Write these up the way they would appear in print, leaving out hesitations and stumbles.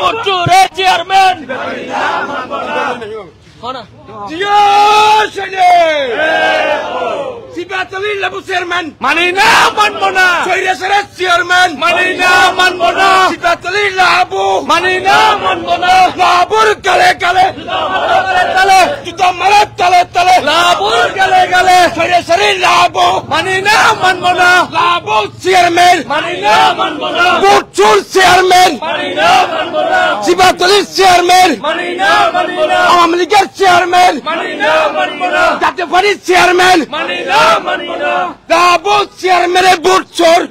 বুটুরে chairman সিপাতলির লেবু chairman মানি না মানব না সৈরেশ্বরের চেয়ারম্যান মানি না মানব না সিপাতলির লাবু মানি না মানব না লাবুর গালে গালে তালে জুতা মারে তালে তালে লাবুর গালে গালে সৈরেশ্বরের লাবু মানি না মানব না লাবু চেয়ারম্যান মানি না মানব না বুটুর চেয়ারম্যান মানি না মানব না সিপাতলির চেয়ারম্যান মানি না মানব না আওয়ামী লীগের চেয়ারম্যান মানি না মানব না জাতীয় পার্টির চেয়ারম্যান মানি না মানব না লাবু চেয়ারম্যানের বুটুর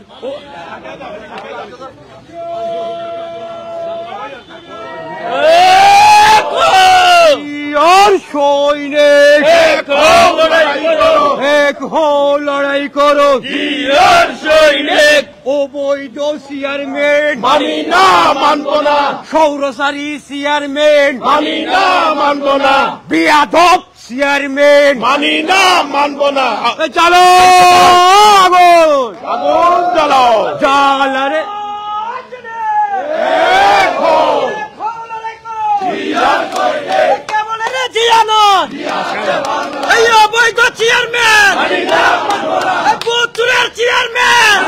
সৈনিক এক হো লড়াই করো সৈনিক অবৈধ চেয়ারম্যান মানি না মানব না সৌরসারী চেয়ারম্যান মানি না মানব না বিয়াদব চেয়ারম্যান মানি না মানব না চলো আগুন আগুন জ্বালাও জ্বালারে এই অবৈধ চেয়ারম্যান বুটুরের চেয়ারম্যান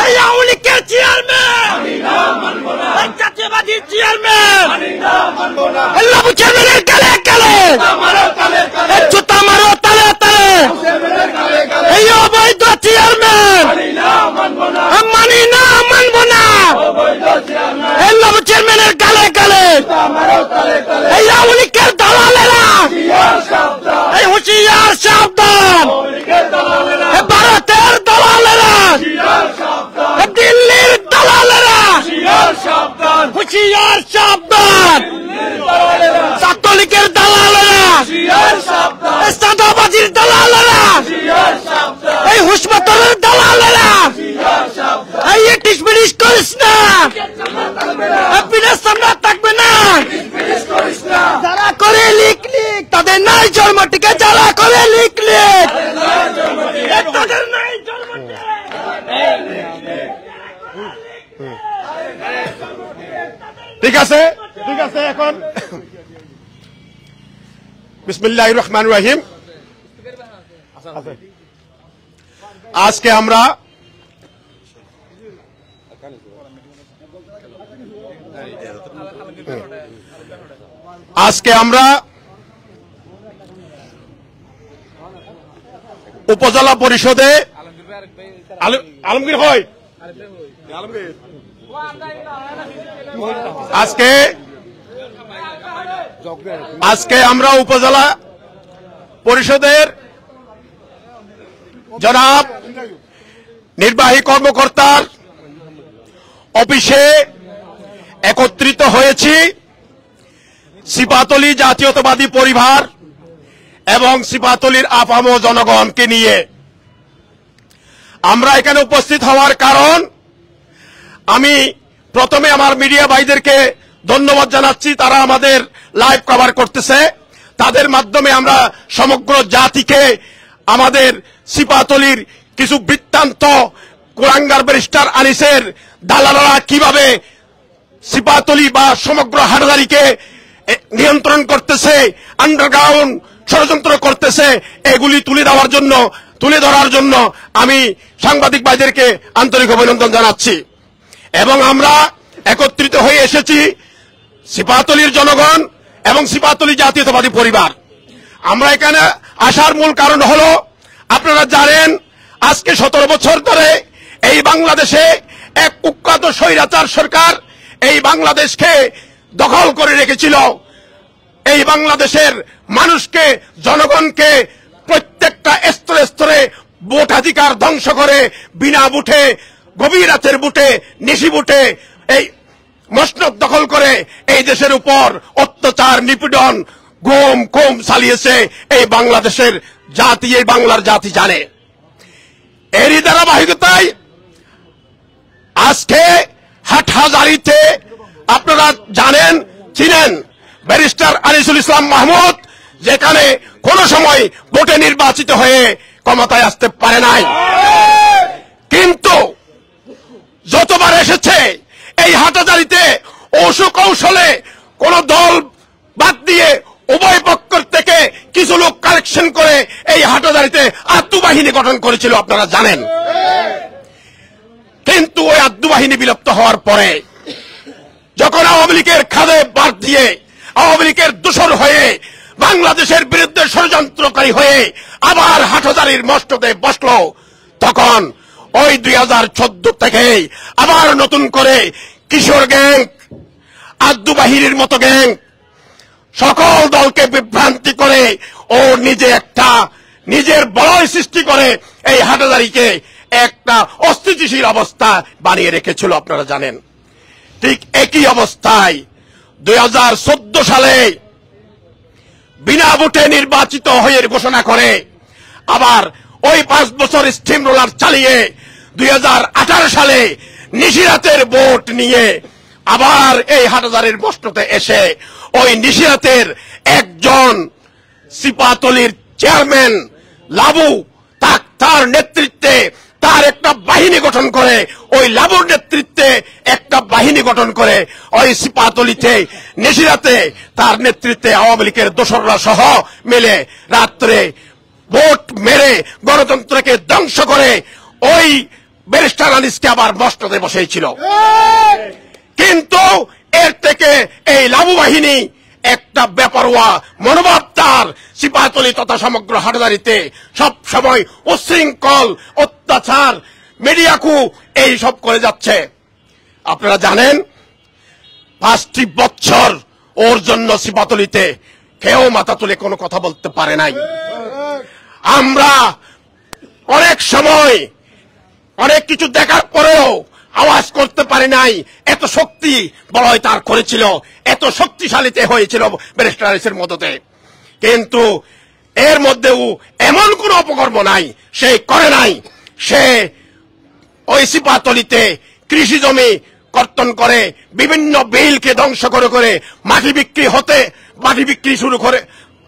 এই আওয়ামী লীগের চেয়ারম্যান এই জাতীয়বাদীর চেয়ারম্যান লেবু চেয়ারম্যানের গালে গালে জুতা মারো তালে তালে এই অবৈধ চেয়ারম্যান মানি না মানব না এই লেবু চেয়ারম্যানের গালে গালে এই আওয়ামী লীগের দালালেরা এই হুঁশিয়ার সাবধান ভারতের দালালেরা দিল্লির দালালেরা হুঁশিয়ার সাবধান ছাত্রলীগের দালালেরা চাঁদাবাজির দালালেরা এই হুসমাতলের দালালেরা এই ইটিস বিটিস করিস না পিনের সামনে থাকবে না যারা করে লিক লিক তাদের নাই জন্মটিকে যারা করে লিক লিক তাদের নাই জন্মটি ঠিক আছে ঠিক আছে এখন বিসমিল্লাহির রহমানির রহিম আজকে আমরা উপজেলা পরিষদে আলমগীর হয় আজকে আমরা উপজেলা পরিষদের জনাব নির্বাহী কর্মকর্তার অফিসে একত্রিত হয়েছি সিপাতলী জাতীয়তাবাদী পরিবার এবং সিপাতলীর আপামর জনগণকে নিয়ে। আমরা এখানে উপস্থিত হওয়ার কারণ, আমি প্রথমে আমার মিডিয়া ভাইদেরকে ধন্যবাদ জানাচ্ছি, তারা আমাদের লাইভ কভার করতেছে। তাদের মাধ্যমে আমরা সমগ্র জাতিকে আমাদের সিপাতলীর কিছু বৃত্তান্ত, কুলাঙ্গার ব্যারিস্টার আনিসের দালালরা কিভাবে সিপাতলী বা সমগ্র হাটহাজারীকে নিয়ন্ত্রণ করতেছে, আন্ডারগ্রাউন্ড ষড়যন্ত্র করতেছে, এগুলি তুলে ধরার জন্য আমি সাংবাদিক ভাইদেরকে আন্তরিক অভিনন্দন জানাচ্ছি। এবং আমরা একত্রিত হয়ে এসেছি সিপাতলীর জনগণ এবং সিপাতলী জাতীয়তাবাদী পরিবার। আমরা এখানে আসার মূল কারণ হলো, আপনারা জানেন আজকে 17 বছর ধরে এই বাংলাদেশে এক কুখ্যাত স্বৈরাচার সরকার এই বাংলাদেশকে দখল করে রেখেছিল। এই বাংলাদেশের মানুষকে, জনগণকে প্রত্যেকটা স্তরে স্তরে ভোটাধিকার ধ্বংস করে বিনা বুটে, গভীর রাতের বুটে, নিশি বুটে এই মসনদ দখল করে এই দেশের উপর অত্যাচার, নিপীড়ন, গুম খুম চালিয়েছে এই বাংলাদেশের জাতি, এই বাংলার জাতি জানে। এরই ধারাবাহিকতায় আজকে হাটহাজারীতে আপনারা জানেন, চিনেন ব্যারিস্টার আনিসুল ইসলাম মাহমুদ, যেখানে কোন সময় ভোটে নির্বাচিত হয়ে ক্ষমতায় আসতে পারে নাই, কিন্তু যতবার এসেছে এই হাটহাজারীতে কৌশল কৌশলে কোন দল বাদ দিয়ে উভয় পক্ষের থেকে কিছু লোক কালেকশন করে এই হাটাজারিতে আত্মু বাহিনী গঠন করেছিল, আপনারা জানেন। কিন্তু ওই আত্মু বাহিনী বিলুপ্ত হওয়ার পরে যখন আওয়ামী লীগের খাদে বাদ দিয়ে আওয়ামী লীগের দোসর হয়ে বাংলাদেশের বিরুদ্ধে ষড়যন্ত্রকারী হয়ে আবার হাটহাজারীর মস্তকে বসলো, তখন ওই 2014 থেকে আবার নতুন করে কিশোর গ্যাং, আদ্দু বাহিনীর মতো গ্যাং সকল দলকে বিভ্রান্তি করে ও নিজের বলয় সৃষ্টি করে এই হাটহাজারীকে একটা অস্থিতিশীল অবস্থা বানিয়ে রেখেছিল, আপনারা জানেন। ঠিক একই অবস্থায় 2014 সালে বিনা ভোটে নির্বাচিত হয়ে ঘোষণা করে আবার ওই 5 বছর স্টিম রোলার চালিয়ে 2018 সালে নিশিরাতের ভোট নিয়ে আবার এই হাটহাজারীর বস্ত্রতে এসে ওই নিশিরাতের একজন সিপাতলির চেয়ারম্যান লাবু তার নেতৃত্বে তার একটা বাহিনী গঠন করে, ওই লাবুর নেতৃত্বে একটা বাহিনী গঠন করে ওই সিপাতলিতে নিশিরাতে তার নেতৃত্বে আওয়ামী লীগের দোসররা সহ মিলে রাত্রে ভোট মেরে গণতন্ত্রকে ধ্বংস করে ওই ব্যারিস্টার আনিসকে আবার মস্তকে বসেছিল। কিন্তু এর থেকে এই লাবু বাহিনী একটা বেপরোয়া মনোভাব তার সিপাহতলী তথা সমগ্র হাটহাজারীতে সব সময় উচ্ছৃঙ্খল অত্যাচার মিডিয়াকু এই সব করে যাচ্ছে। আপনারা জানেন 5টি বছর ওর জন্য সিপাহতলীতে কেউ মাথা তুলে কোনো কথা বলতে পারে নাই। আমরা অনেক সময় অনেক কিছু দেখার পরেও আওয়াজ করতে পারে নাই। এত শক্তি বলয় তার করেছিল, এত শক্তিশালীতে হয়েছিল ব্যারিস্টার আনিসের মদতে। কিন্তু এর মধ্যেও এমন কোন অপকর্ম নাই সে করে নাই। সে ওই সিপাহতলীতে কৃষি জমি কর্তন করে বিভিন্ন বিলকে ধ্বংস করে মাটি বিক্রি শুরু করে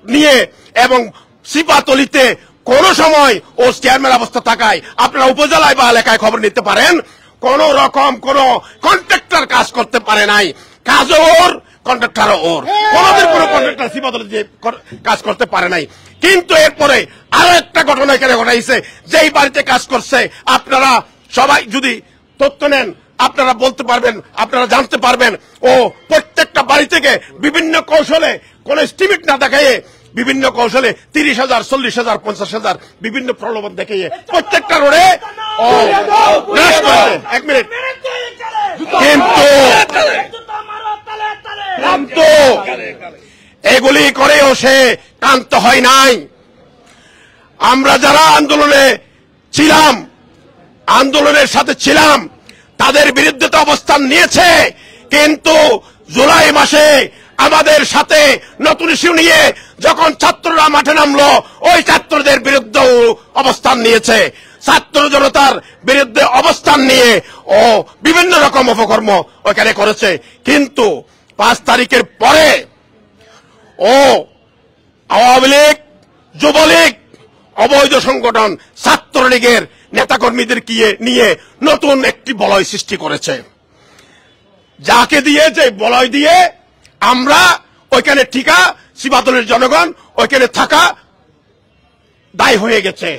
নিয়ে, এবং সিপাহতলীতে কোন সময় ও চেয়ারম্যান অবস্থা থাকায় আপনারা উপজেলায় বা এলাকায় খবর নিতে পারেন, কোন রকম কোন কন্ট্রাক্টর কাজ করতে পারে নাই। কাজও ওর, কন্ট্রাক্টরও ওর, কোনদিন কোন কন্ট্রাক্টর সিপাহতলীতে কাজ করতে পারে নাই। কিন্তু এরপরে আরো একটা ঘটনা এখানে ঘটাইছে, যেই বাড়িতে কাজ করছে আপনারা সবাই যদি তথ্য নেন আপনারা বলতে পারবেন, আপনারা জানতে পারবেন ও প্রত্যেকটা বাড়ি থেকে বিভিন্ন কৌশলে কোন এস্টিমেট না দেখাইয়ে বিভিন্ন কৌশলে 30,000, 40,000, 50,000 বিভিন্ন প্রলোভন দেখিয়ে প্রত্যেকটা রোডে এক মিনিট কিন্তু এগুলি করেও সে ক্লান্ত হয় নাই। আমরা যারা আন্দোলনের সাথে ছিলাম তাদের বিরুদ্ধে তো অবস্থান নিয়েছে, কিন্তু জুলাই মাসে আমাদের সাথে নতুন ইস্যু নিয়ে যখন ছাত্ররা মাঠে নামলো ওই ছাত্রদের বিরুদ্ধে অবস্থান নিয়েছে, ছাত্র জনতার বিরুদ্ধে অবস্থান নিয়ে ও বিভিন্ন রকম অপকর্ম ওখানে করেছে। কিন্তু 5 তারিখের পরে ও আওয়ামী লীগ, যুবলীগ, অবৈধ সংগঠন ছাত্রলীগের নেতাকর্মীদের নিয়ে নতুন একটি বলয় সৃষ্টি করেছে, যাকে দিয়ে যে বলয় দিয়ে আমরা ওইখানে ঠিকা সিপাহতলীর জনগণ ওইখানে থাকা দায় হয়ে গেছে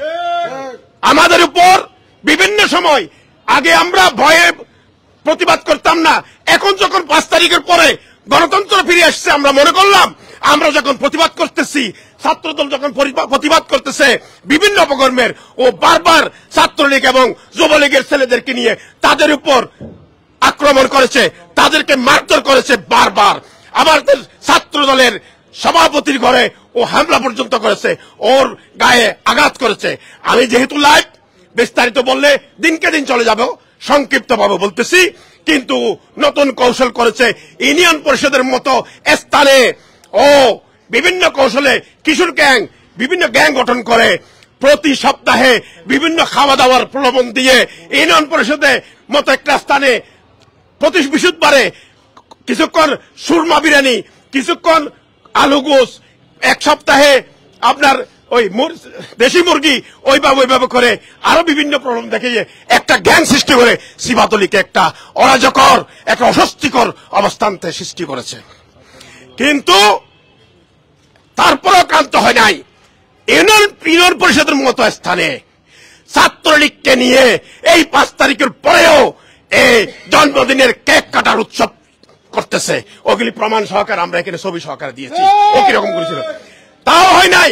আমাদের উপর। বিভিন্ন সময় আগে আমরা ভয়ে প্রতিবাদ করতাম না, এখন যখন 5 তারিখের পরে গণতন্ত্র ফিরে আসছে আমরা মনে করলাম আমরা যখন প্রতিবাদ করতেছি, ছাত্রদল যখন প্রতিবাদ করতেছে বিভিন্ন অপকর্মের, ও বারবার ছাত্রলীগ এবং যুবলীগের ছেলেদেরকে নিয়ে তাদের উপর আক্রমণ করেছে, তাদেরকে মারধর করেছে বারবার। আমাদের ছাত্র দলের সভাপতির ঘরে ও হামলা পর্যন্ত করেছে, ওর গায়ে আঘাত করেছে। আমি যেহেতু লাইভ বিস্তারিত বললে দিনকে দিন চলে যাবে, সংক্ষিপ্ত ভাবে বলতেছি। কিন্তু নতুন কৌশল করেছে ইউনিয়ন পরিষদের মতো স্থানে ও বিভিন্ন কৌশলে কিশোর গ্যাং, বিভিন্ন গ্যাং গঠন করে প্রতি সপ্তাহে বিভিন্ন খাওয়া দাওয়ার প্রলোভন দিয়ে ইউনিয়ন পরিষদের মতো একটা স্থানে প্রতি বৃহস্পতিবারে কিছুক্ষণ সুরমা বিরিয়ানি, কিছুক্ষণ আলু গোস, এক সপ্তাহে আপনার ওই দেশি মুরগি ওইভাবে করে আরো বিভিন্ন প্রবলেম দেখিয়ে একটা গ্যাং সৃষ্টি করে সিবাতলিকে একটা অরাজকর একটা অস্বস্তিকর অবস্থানতে সৃষ্টি করেছে। কিন্তু তারপরেও ক্লান্ত হয় নাই। ইউনিয়ন পরিষদের মতো স্থানে ছাত্রলীগকে নিয়ে এই 5 তারিখের পরেও এই জন্মদিনের কেক কাটার উৎসব করতেছে। ওগুলি প্রমাণ সহকারে আমরা এখানে ছবি সহকারে দিয়েছি। ও কিরকম করেছিল তাও হয় নাই।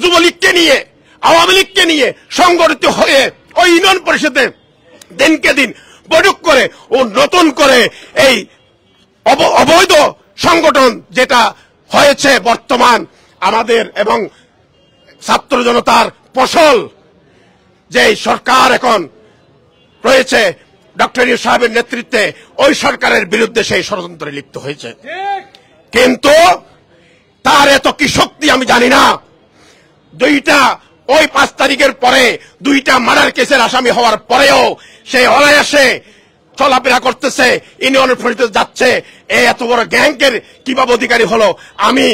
যুবলীগকে নিয়ে আওয়ামী লীগকে নিয়ে সংগঠিত হয়ে ওই ইউনিয়ন পরিষদে দিনকে দিন বৈঠক করে ও নতুন করে এই অবৈধ সংগঠন যেটা হয়েছে বর্তমান আমাদের এবং ছাত্র জনতার ফসল যে সরকার এখন রয়েছে ডক্টর ইউনূস সাহেবের নেতৃত্বে, ওই সরকারের বিরুদ্ধে সেই ষড়যন্ত্রে লিপ্ত হয়েছে। কিন্তু তার এত কি শক্তি আমি জানি না। ওই 5 তারিখের পরে 2টা মার্ডার কেসের আসামি হওয়ার পরেও সে অনায়াসে চলাফেরা করতেছে, ইউনিয়নের পরিষদে যাচ্ছে। এত বড় গ্যাংকের কিভাবে অধিকারী হলো? আমি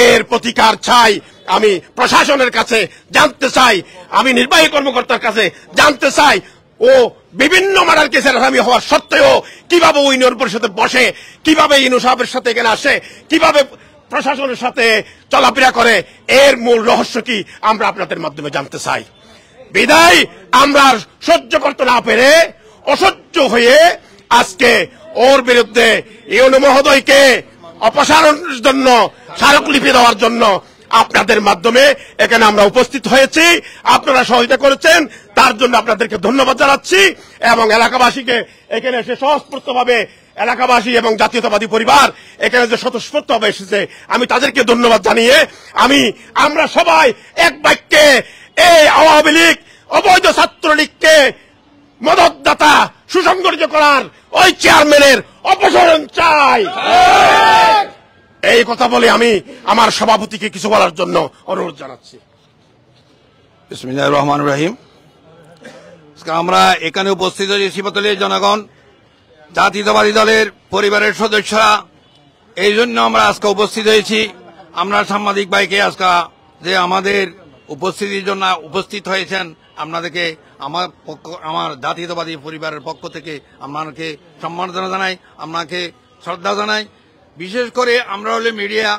এর প্রতিকার চাই। আমি প্রশাসনের কাছে জানতে চাই, আমি নির্বাহী কর্মকর্তার কাছে জানতে চাই, ও বিভিন্ন মার্ডার কেসের আসামি হওয়া সত্ত্বেও কিভাবে ইউনিয়ন পরিষদে বসে, কিভাবে ইউনূস সাহেবের সাথে এখানে আসে, কিভাবে প্রশাসনের সাথে চলাফেরা করে, এর মূল রহস্য কি আমরা আপনাদের মাধ্যমে জানতে চাই। বিদায় আমরা সহ্য করতে না পেরে অসহ্য হয়ে আজকে ওর বিরুদ্ধে ইউনূস মহোদয়কে অপসারণের জন্য স্মারকলিপি দেওয়ার জন্য আপনাদের মাধ্যমে এখানে আমরা উপস্থিত হয়েছি। আপনারা সহযোগিতা করেছেন, তার জন্য আপনাদেরকে ধন্যবাদ জানাচ্ছি। এবং এলাকাবাসীকে এখানে এসে স্বতঃস্ফূর্তভাবে এলাকাবাসী এবং জাতীয়তাবাদী পরিবার এখানে যে স্বতঃস্ফূর্তভাবে এসেছে, আমি তাদেরকে ধন্যবাদ জানিয়ে আমরা সবাই এক বাক্যে এই আওয়ামী লীগ অবৈধ ছাত্রলীগকে মদতদাতা সুসংগঠিত করার ওই চেয়ারম্যানের অপসারণ চাই। এই কথা বলে আমি আমার সভাপতিকে কিছু বলার জন্য অনুরোধ জানাচ্ছি। বিসমিল্লাহির রহমানির রহিম। আমরা এখানে উপস্থিত হয়েছি শিবতলীর জনগণ, জাতীয়তাবাদী দলের পরিবারের সদস্যরা, এই জন্য আমরা আজকে উপস্থিত হয়েছি। আমরা সাংবাদিক ভাইকে আজকে যে আমাদের উপস্থিতির জন্য উপস্থিত হয়েছেন, আপনাদেরকে আমার জাতীয়তাবাদী পরিবারের পক্ষ থেকে আপনাকে সম্মাননা জানাই, আপনাকে শ্রদ্ধা জানাই। বিশেষ করে আমরা হলে মিডিয়া,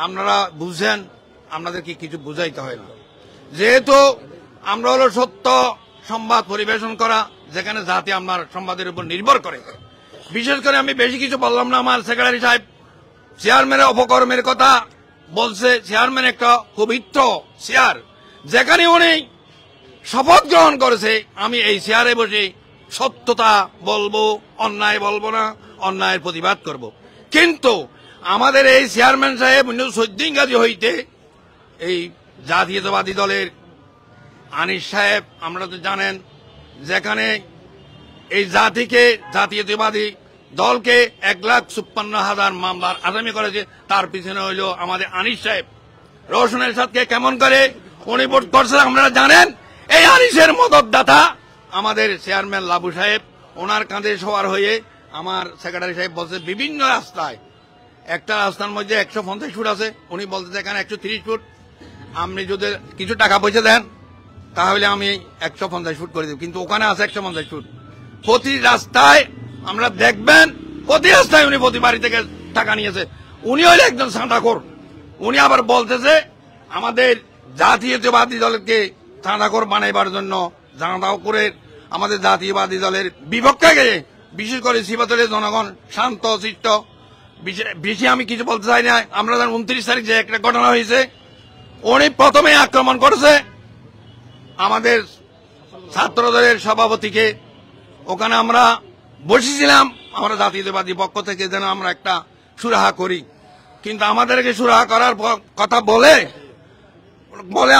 আপনারা বুঝেন, আপনাদেরকে কিছু বুঝাইতে হয় না। যেহেতু আমরা হলো সত্য সংবাদ পরিবেশন করা, যেখানে জাতি আপনার সংবাদের উপর নির্ভর করে। বিশেষ করে আমি বেশি কিছু বললাম না। আমার সেক্রেটারি সাহেব চেয়ারম্যানের অপকর্মের কথা বলছে। চেয়ারম্যান একটা পবিত্র চেয়ার, যেখানে উনি শপথ গ্রহণ করেছে আমি এই চেয়ারে বসে সত্যতা বলবো, অন্যায় বলবো না, অন্যায়ের প্রতিবাদ করব। কিন্তু আমাদের এই চেয়ারম্যান সাহেব 1914 গাজী হইতে এই জাতীয়তাবাদী দলের আনিস সাহেব, আমরা তো জানেন, যেখানে এই জাতীয়তাবাদী দলকে 1,56,000 মামলার আসামি করেছে, তার পিছনে হইল আমাদের আনিস সাহেব। রওশনের সাথে কেমন করে উনি ভোট করছে আপনারা জানেন। এই আনিসের মদতদাতা আমাদের চেয়ারম্যান লাবু সাহেব, ওনার কাঁধে সওয়ার হয়ে আমার সেক্রেটারি সাহেব বলছে বিভিন্ন রাস্তায়, একটা রাস্তার মধ্যে 150 ফুট আছে, উনি বলতে এখানে 130 ফুট, আপনি যদি কিছু টাকা পয়সা দেন তাহলে আমি 150 ফুট করে দেব। কিন্তু ওখানে আছে 150 ফুট। প্রতি রাস্তায় আমরা দেখবেন, প্রতি রাস্তায় উনি প্রতি বাড়ি থেকে টাকা নিয়েছে। উনি হইলে একজন চাঁদাখোর। উনি আবার বলতেছে আমাদের জাতীয়তাবাদী দলকে চাঁদাখোর বানাইবার জন্য চাঁদাও করে আমাদের জাতীয়বাদী দলের বিপক্ষে গিয়ে, বিশেষ করে শিবতলীর জনগণ শান্ত চিত্ত, বেশি আমি কিছু বলতে চাই না। আমরা 29 তারিখ যে একটা ঘটনা হয়েছে, উনি প্রথমে আক্রমণ করেছে আমাদের ছাত্র দলের সভাপতিকে। ওখানে আমরা বসেছিলাম আমরা জাতীয়তাবাদী পক্ষ থেকে, যেন আমরা একটা সুরাহা করি। কিন্তু আমাদেরকে সুরাহা করার কথা বলে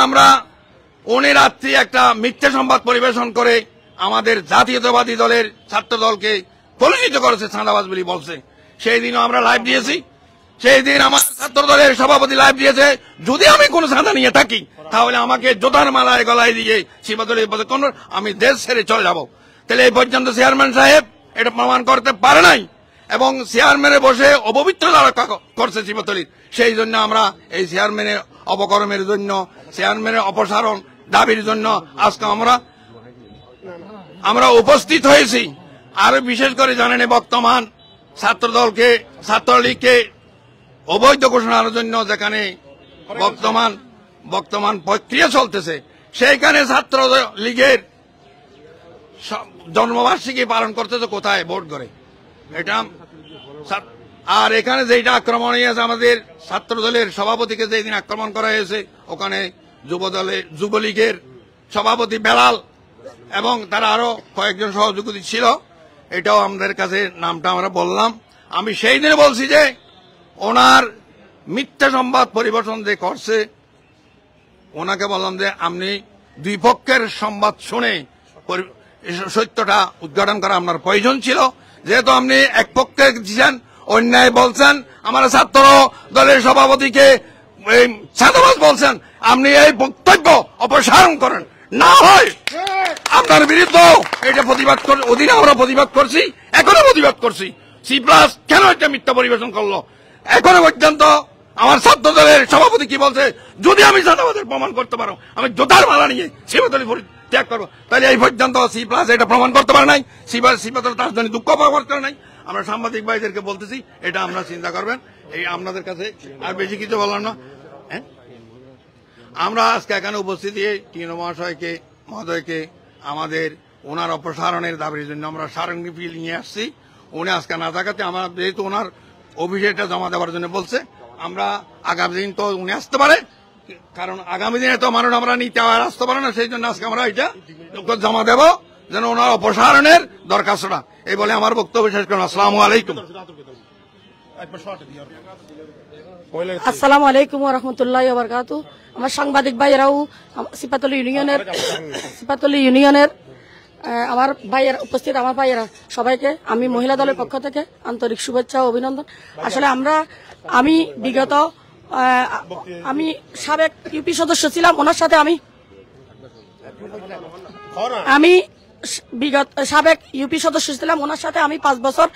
আমরা উনি রাত্রি একটা মিথ্যা সংবাদ পরিবেশন করে আমাদের জাতীয়তাবাদী দলের ছাত্র দলকে কলুষিত করেছে, চাঁদাবাজ বলে বলছে। সেই দিনও আমরা লাইভ দিয়েছি। সেই দিন আমার ছাত্র দলের সভাপতি লাইভ দিয়েছে, যদি আমি কোনো চাঁদা নিয়ে থাকি তাহলে আমাকে জোতার মালায় গলায় দিয়ে শিবতলী আমি দেশ ছেড়ে চলে যাব। তাহলে এই পর্যন্ত চেয়ারম্যান সাহেব এটা প্রমাণ করতে পারে নাই। এবং চেয়ারম্যানে বসে অপবিত্রতা রক্ষা করছে শিবতলীর। সেই জন্য আমরা এই চেয়ারম্যানের অপকর্মের জন্য, চেয়ারম্যানের অপসারণ দাবির জন্য আজকে আমরা উপস্থিত হয়েছি। আর বিশেষ করে জানেন বর্তমান ছাত্রলীগকে অবৈধ ঘোষণার জন্য যেখানে বর্তমান প্রক্রিয়া চলতেছে, সেইখানে ছাত্রলীগের জন্মবার্ষিকী পালন করতেছে কোথায়? ভোট করে। এটা আর এখানে যেটা আক্রমণ হয়েছে, আমাদের ছাত্রদলের সভাপতিকে যেদিন আক্রমণ করা হয়েছে, ওখানে যুবলীগের সভাপতি বেলাল এবং তারা আরো কয়েকজন সহযোগী ছিল। এটাও আমাদের কাছে নামটা আমরা বললাম। আমি সেই দিনে বলছি যে ওনার মিথ্যা সংবাদ পরিবেশন যে করছে, ওনাকে বললাম যে আপনি দুই পক্ষের সংবাদ শুনে সত্যটা উদ্ঘাটন করা আপনার প্রয়োজন ছিল। যেহেতু আপনি এক পক্ষে দিচ্ছেন, অন্যায় বলছেন, আমার ছাত্র দলের সভাপতিকে ছাত্রবাস বলছেন, আপনি এই বক্তব্য অপসারণ করেন, না হয় আপনার বিরুদ্ধে এটা প্রতিবাদ অধীনে আমরা প্রতিবাদ করছি, এখনো প্রতিবাদ করছি। সি প্লাস কেন এটা মিথ্যা পরিবেশন করলো? এখনো পর্যন্ত আমার ছাত্র দলের সভাপতি কি বলছে, যদি আমি ছাত্রবাদের প্রমাণ করতে পারো, আমি জোতার মালা নিয়ে শিবতলী ত্যাগ করবো। তাহলে এই পর্যন্ত সি প্লাস এটা প্রমাণ করতে পারে নাই, শিবতলী তার জন্য দুঃখ প্রকাশ করে নাই। আমরা সাংবাদিক ভাইদেরকে বলতেছি, এটা আমরা চিন্তা করবেন। এই আপনাদের কাছে আর বেশি কিছু বললাম না। আমরা আজকে এখানে উপস্থিত টিএনও মহোদয়কে আমাদের ওনার অপসারণের দাবির জন্য আমরা স্মারকলিপি নিয়ে আসছি। উনি আজকে না থাকাতে আমরা, যেহেতু ওনার অভিযোগটা জমা দেওয়ার জন্য বলছে, আমরা আগামী দিন তো উনি আসতে পারে, কারণ আগামী দিনে তো মানুষ আমরা নিতে আসতে পারে না, সেই জন্য আজকে আমরা এটা জমা দেব, যেন ওনার অপসারণের দরখাস্তটা। এই বলে আমার বক্তব্য শেষ করলাম। আসসালামু আলাইকুম। আসসালামু আলাইকুম ওয়া রাহমাতুল্লাহি ওয়া বারাকাতুহু। আমার সাংবাদিক ভাইয়েরাও সিপাতলী ইউনিয়নের আমার ভাইয়েরা উপস্থিত, আমার ভাইয়েরা সবাইকে আমি মহিলা দলের পক্ষ থেকে আন্তরিক শুভেচ্ছা ও অভিনন্দন। আসলে আমি বিগত আমি সাবেক ইউপি সদস্য ছিলাম, ওনার সাথে আমি বিগত সাবেক ইউপি সদস্য ছিলাম, ওনার সাথে আমি 5 বছর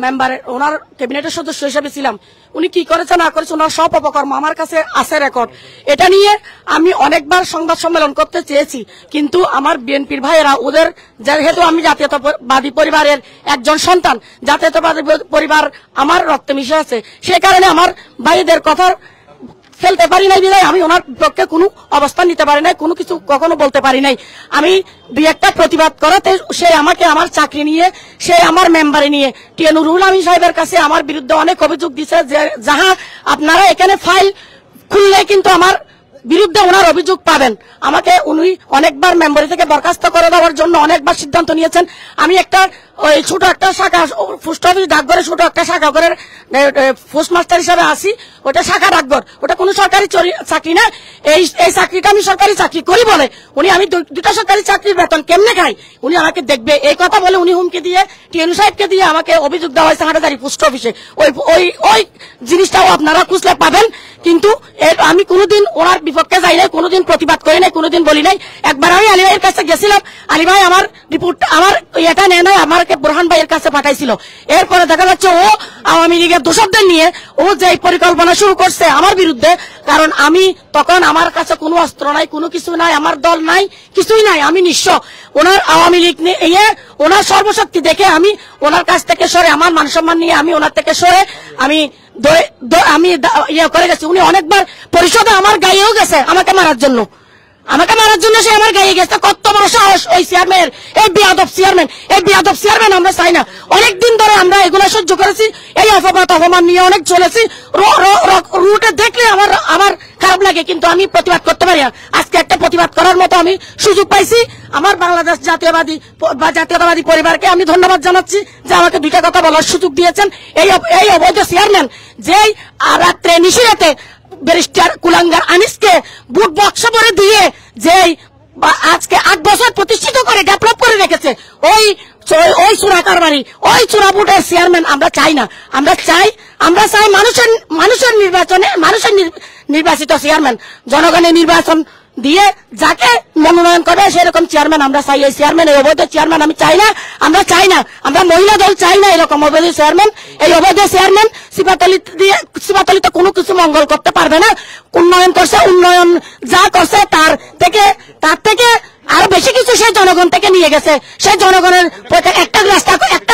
মেম্বারের ওনার ক্যাবিনেটের সদস্য হিসেবে ছিলাম। উনি কি করেছে না করেছে ওনার সব অপকর্ম আমার কাছে আছে রেকর্ড। এটা নিয়ে আমি অনেকবার সংবাদ সম্মেলন করতে চেয়েছি, কিন্তু আমার বিএনপির ভাইয়েরা, ওদের যেহেতু আমি জাতীয়তাবাদী পরিবারের একজন সন্তান, জাতীয়তাবাদী পরিবার আমার রক্তে মিশে আছে, সে কারণে আমার ভাইদের কথা ফেলতে পারি নাই বিধায় আমি ওনার পক্ষে কোনো অবস্থান নিতে পারি নাই, কোনো কিছু কখনো বলতে পারি নাই। আমি 2-1টা প্রতিবাদ করাতে সে আমাকে আমার চাকরি নিয়ে, সে আমার মেম্বারে নিয়ে টিএনও রুহুল আমিন সাহেবের কাছে আমার বিরুদ্ধে অনেক অভিযোগ দিচ্ছে, যাহা আপনারা এখানে ফাইল খুললে কিন্তু আমার বিরুদ্ধে ওনার অভিযোগ পাবেন। আমাকে উনি অনেকবার মেম্বারি থেকে বরখাস্ত করে দেওয়ার জন্য অনেকবার সিদ্ধান্ত নিয়েছেন। আমি একটা ওই ছোট একটা শাখা পোস্ট অফিস ডাকঘরে ছোট একটা শাখা ঘরের পোস্ট মাস্টার হিসাবে আসি, ওটা শাখা ডাকঘর, ওটা কোনো সরকারি চাকরি না। এই চাকরিটা আমি সরকারি চাকরি করি বলে উনি, আমি 2টা সরকারি চাকরির বেতন কেমনে খাই উনি আমাকে দেখবে, এই কথা বলে উনি হুমকি দিয়ে টিএনও সাহেবকে দিয়ে আমাকে অভিযোগ দেওয়া হয়েছে হাটাদারি পোস্ট অফিসে। ওই জিনিসটাও আপনারা খুঁজলে পাবেন। কিন্তু আমি কোনোদিন ওনার বিপক্ষে যাই নাই, কোনোদিন প্রতিবাদ করি নাই, কোনোদিন বলি নাই। একবার আমি আলী ভাইয়ের কাছে গেছিলাম, আলী ভাই আমার রিপোর্ট আমার এটা নেয় নাই, আমাকে বুরহান ভাইয়ের কাছে পাঠাইছিল। এরপরে দেখা যাচ্ছে ও আওয়ামী লীগের দোষরদের নিয়ে ও যে পরিকল্পনা শুরু করছে আমার বিরুদ্ধে, কারণ আমি তখন আমার কাছে কোনো অস্ত্র নাই, কোনো কিছু নাই, আমার দল নাই, কিছুই নাই, আমি নিঃস্ব। ওনার আওয়ামী লীগ নিয়ে ওনার সর্বশক্তি দেখে আমি ওনার কাছ থেকে সরে, আমার মান সম্মান নিয়ে আমি ওনার থেকে সরে আমি ইয়ে করে গেছি। উনি অনেকবার পরিষদে আমার গায়েও গেছে আমাকে মারার জন্য সে আমার গায়ে গেছে। কত বড় সাহস ওই চেয়ারম্যান, এই বিয়াদব চেয়ারম্যান আমরা চাই না। অনেকদিন ধরে আমরা এগুলো সহ্য করেছি, এই অপমান নিয়ে অনেক চলেছি। রুটে দেখলে আমার খারাপ লাগে, কিন্তু আমি প্রতিবাদ করতে পারি না। আজকে একটা প্রতিবাদ করার মতো আমি সুযোগ পাইছি। আমার বাংলাদেশ জাতীয়তাবাদী পরিবারকে আমি ধন্যবাদ জানাচ্ছি যে আমাকে 2টা কথা বলার সুযোগ দিয়েছেন। এই অবৈধ চেয়ারম্যান যেই রাত্রে নিশিরাতে ব্যারিস্টার কুলাঙ্গার আনিসকে বুট বক্স ভরে দিয়ে যেই আজকে 8 বছর প্রতিষ্ঠিত করে ডেভেলপ করে রেখেছে, ওই চোরা কারবারি, ওই চোরা বুটের চেয়ারম্যান আমরা চাই না। আমরা চাই মানুষের নির্বাচিত চেয়ারম্যান, জনগণের নির্বাচন দিয়ে যাকে মনোনয়ন করবে সেরকম চেয়ারম্যান আমরা চাই। এই চেয়ারম্যান, এই অবৈধ চেয়ারম্যান আমি চাই না, আমরা মহিলা দল চাই না এরকম অবৈধ চেয়ারম্যান। এই অবৈধ চেয়ারম্যান সিপাতলিতে কোনো কিছু মঙ্গল করতে পারবে না। উন্নয়ন করছে, উন্নয়ন যা করছে তার থেকে আরো বেশি কিছু সেই জনগণ থেকে নিয়ে গেছে। সেই জনগণের একটা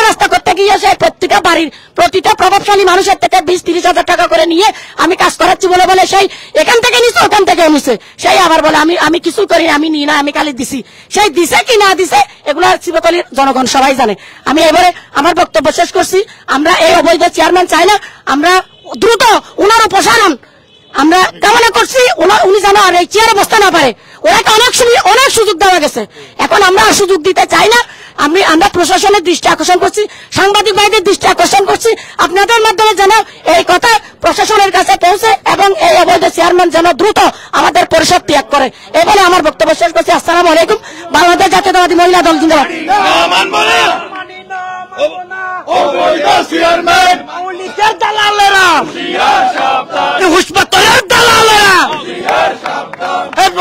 রাস্তা করতে গিয়ে সে প্রত্যেকটা বাড়ির প্রতিটা প্রভাবশালী মানুষের থেকে 20-30 হাজার টাকা করে নিয়ে আমি কাজ করাচ্ছি বলে সেই এখান থেকে নিছে, ওখান থেকে নিছে। সেই আবার বলে আমি কিছু করি, আমি নিই না, আমি খালি দিছি। সেই দিছে কি না দিছে এগুলো সিপাতলির জনগণ সবাই জানে। আমি এবারে আমার বক্তব্য শেষ করছি। আমরা এই অবৈধ চেয়ারম্যান চাই না, আমরা দ্রুত উনার অপসারণ আমরা কামনা করছি। উনি যেন আর এই চেয়ারে বসতে না পারে। ওনাকে অনেক সুযোগ দেওয়া গেছে, এখন আমরা আর সুযোগ দিতে চাই না। আমরা প্রশাসনের দৃষ্টি আকর্ষণ করছি, সাংবাদিক ভাইদের দৃষ্টি আকর্ষণ করছি, আপনাদের মাধ্যমে যেন এই কথা প্রশাসনের কাছে পৌঁছে এবং এই অবৈধ চেয়ারম্যান যেন দ্রুত আমাদের পরিষদ ত্যাগ করে। এই বলে আমার বক্তব্য শেষ করছি। আসসালামু আলাইকুম। বাংলাদেশ জাতীয়তাবাদী মহিলা দল জিন্দাবাদ। অবৈধ চেয়ারম্যান মৌলিকের দালালেরা, হুসপাতালের দালালেরা,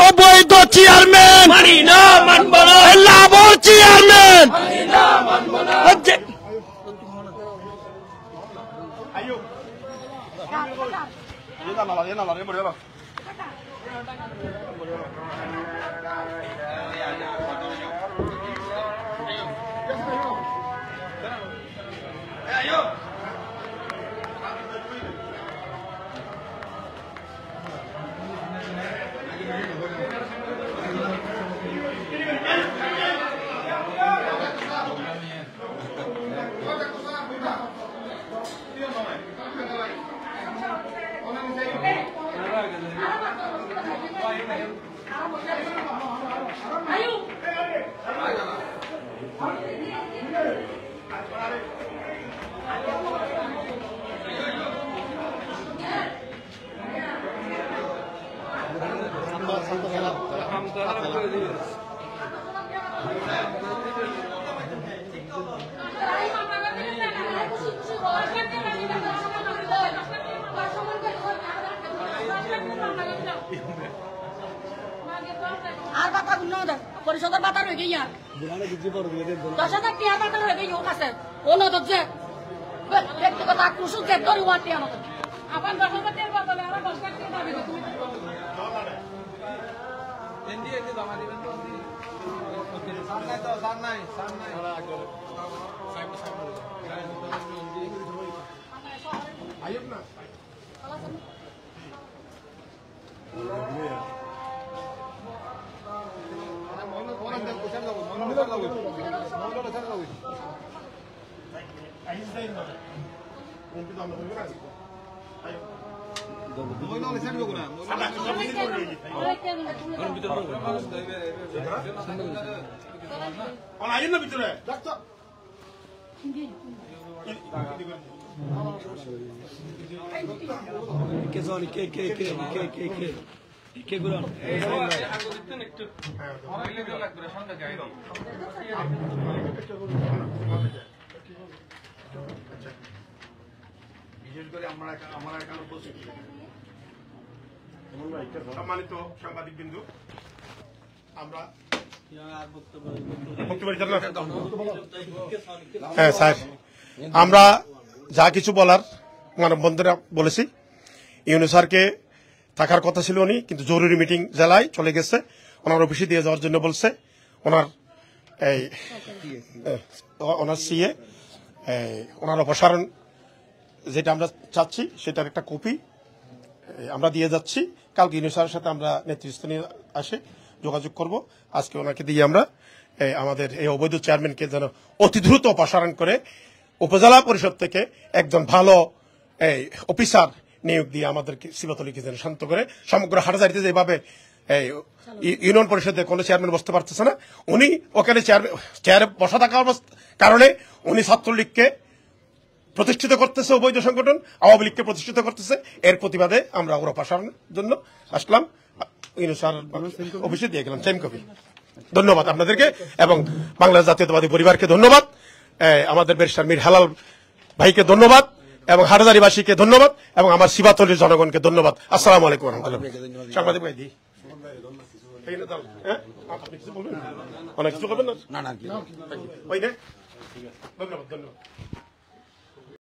অবৈধ চেয়ারম্যান মানি না, মানব না, লাভর চেয়ারম্যান মানি না, মানব না। আর বাতা গুণ পরিষদের বাতা রয়ে গিয়া 10,000 টিয়ার বাতা রয়ে গিয়ে ও কাছে ও নদর যে ব্যক্তিগত আক্রোশ যে ধরি ওয়াটি আমাদের আপন 10,000 টিয়ার বাতা আমার 10,000 টিয়ার দাবি তুমি এন্ডি জমা দিবেন তো সার নাই তো সার নাই আইব না ভিতরে বিশেষ করে আমার এখানে উপস্থিত সম্মানিত সাংবাদিক বিন্দু, আমরা হ্যাঁ স্যার, আমরা যা কিছু বলার মানববন্ধনে বলেছি। ইউনূস স্যারকে থাকার কথা ছিল উনি, কিন্তু জরুরি মিটিং জেলায় চলে গেছে, ওনার অফিসে দিয়ে যাওয়ার জন্য বলছে। ওনার সিএ ওনার অপসারণ যেটা আমরা চাচ্ছি সেটার একটা কপি আমরা দিয়ে যাচ্ছি। কালকে ইউনূস স্যারের সাথে আমরা নেতৃস্থানীয় আসে যোগাযোগ করব। আজকে ওনাকে দিয়ে আমরা আমাদের এই অবৈধ চেয়ারম্যানকে যেন অতি দ্রুত অপসারণ করে উপজেলা পরিষদ থেকে একজন ভালো অফিসার নিয়োগ দিয়ে আমাদেরকে সিপাতলীকে যেন শান্ত করে। সমগ্র হাটহাজারীতে যেভাবে ইউনিয়ন পরিষদে কোনো চেয়ারম্যান বসতে পারতেছে না, উনি ওখানে চেয়ারে বসা থাকার কারণে উনি ছাত্রলীগকে প্রতিষ্ঠিত করতেছে, অবৈধ সংগঠন আওয়ামী লীগকে প্রতিষ্ঠিত করতেছে। এর প্রতিবাদে আমরা ওর অপসারণের জন্য আসলাম, ইউনূস স্যার অফিসে দিয়ে গেলাম চেম কপি। ধন্যবাদ আপনাদেরকে এবং বাংলাদেশ জাতীয়তাবাদী পরিবারকে ধন্যবাদ, আমাদের ব্যারিস্টার মীর হেলাল ভাইকে ধন্যবাদ এবং হাটহাজারীবাসীকে ধন্যবাদ এবং আমার সিপাতলীর জনগণকে ধন্যবাদ। আসসালামু আলাইকুম ওয়া রাহমাতুল্লাহ। সাংবাদিক ভাই অনেক কিছু করবেন না, ধন্যবাদ।